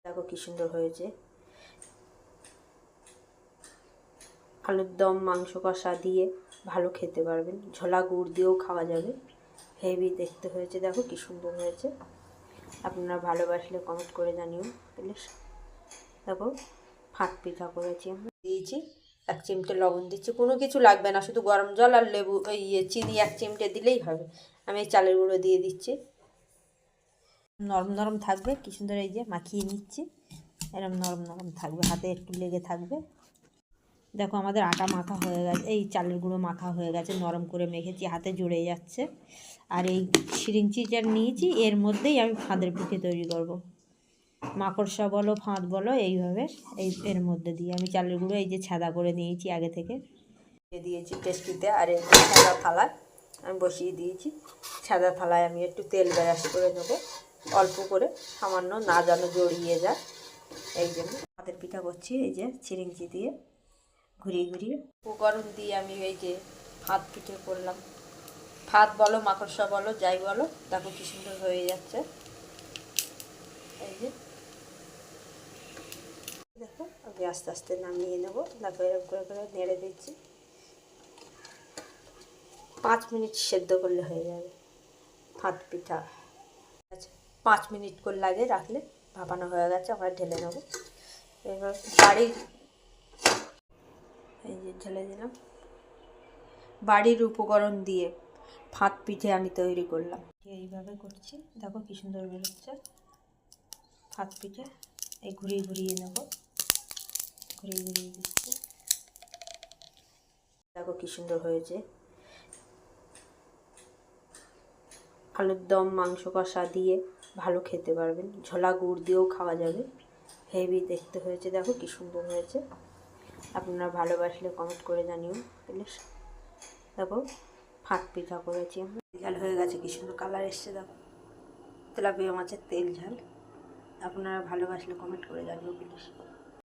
দেখো কি সুন্দর হয়েছে। আলুর দম মাংস কষা দিয়ে ভালো খেতে পারবেন, ঝোলা গুড় দিয়েও খাওয়া যাবে। হেভি দেখতে হয়েছে, দেখো কি সুন্দর হয়েছে। আপনারা ভালোবাসলে কমেন্ট করে জানিও প্লিজ। দেখো ফাট পিঠা করেছি, আমরা দিয়েছি 1 চিমটে লবণ দিচ্ছি, কোনো কিছু লাগবে না, শুধু গরম জল আর লেবু চিনি 1 চিমটে দিলেই হবে। আমি এই চালের গুঁড়ো দিয়ে দিচ্ছি, নরম নরম থাকবে, কি সুন্দর। এই যে মাখিয়ে নিচ্ছি, এরকম নরম নরম থাকবে, হাতে একটু লেগে থাকবে। দেখো আমাদের আটা মাখা হয়ে গেছে, এই চালের গুঁড়ো মাখা হয়ে গেছে, নরম করে মেখেছি, হাতে জুড়ে যাচ্ছে। আর এই সিরিঞ্চি যা নিয়েছি এর মধ্যেই আমি ফাঁদের পিঠে তৈরি করব। মাকড়সা বলো ফাঁদ বলো, এইভাবে এর মধ্যে দিয়ে আমি চালের গুঁড়ো এই যে ছাদা করে নিয়েছি আগে থেকে দিয়েছি টেস্টিতে। আর এই সাদা থালায় আমি বসিয়ে দিয়েছি, সাদা থালায় আমি একটু তেল ব্রাশ করে নেবো অল্প করে, সামান্য, না যেন জড়িয়ে যায়, এই জন্য ফাঁদের পিঠা করছি। এই যে সিরিঞ্চি দিয়ে ঘুরিয়ে ঘুরিয়ে উপকরণ দিয়ে আমি এই যে ফাঁদ পিঠে করলাম। ফাঁদ বলো মাকড়সা বলো যাই বলো, দেখো কি সুন্দর হয়ে যাচ্ছে। এই যে দেখো আমি আস্তে আস্তে নামিয়ে নেবো। দেখো এরকম করে করে নেড়ে দিচ্ছি, 5 মিনিট সেদ্ধ করলে হয়ে যাবে ফাঁদ পিঠা। আচ্ছা 5 মিনিট করে লাগে রাখলে, ভাপানো হয়ে গেছে, আমরা ঢেলে নেবো। এবার বাড়ির এই যে ঢেলে দিলাম, বাড়ির উপকরণ দিয়ে ফাঁদ পিঠে আমি তৈরি করলাম। এইভাবে করছি, দেখো কি সুন্দর বেরোচ্ছে ফাঁদ পিঠে। এই ঘুরিয়ে ঘুরিয়ে নেব, ঘুরিয়ে ঘুরিয়ে দিচ্ছি, দেখো কি সুন্দর হয়েছে। আলুর দম মাংস কষা দিয়ে ভালো খেতে পারবেন, ঝোলা গুড় দিয়েও খাওয়া যাবে। হেভি দেখতে হয়েছে, দেখো কি সুন্দর হয়েছে। আপনারা ভালোবাসলে কমেন্ট করে জানিও প্লিজ। দেখো ফাঁদ পিঠা করেছি আমরা, ঝাল হয়ে গেছে, কি সুন্দর কালার এসছে। দেখো তেলাপিয়া মাছের তেল ঝাল। আপনারা ভালোবাসলে কমেন্ট করে জানিও প্লিজ।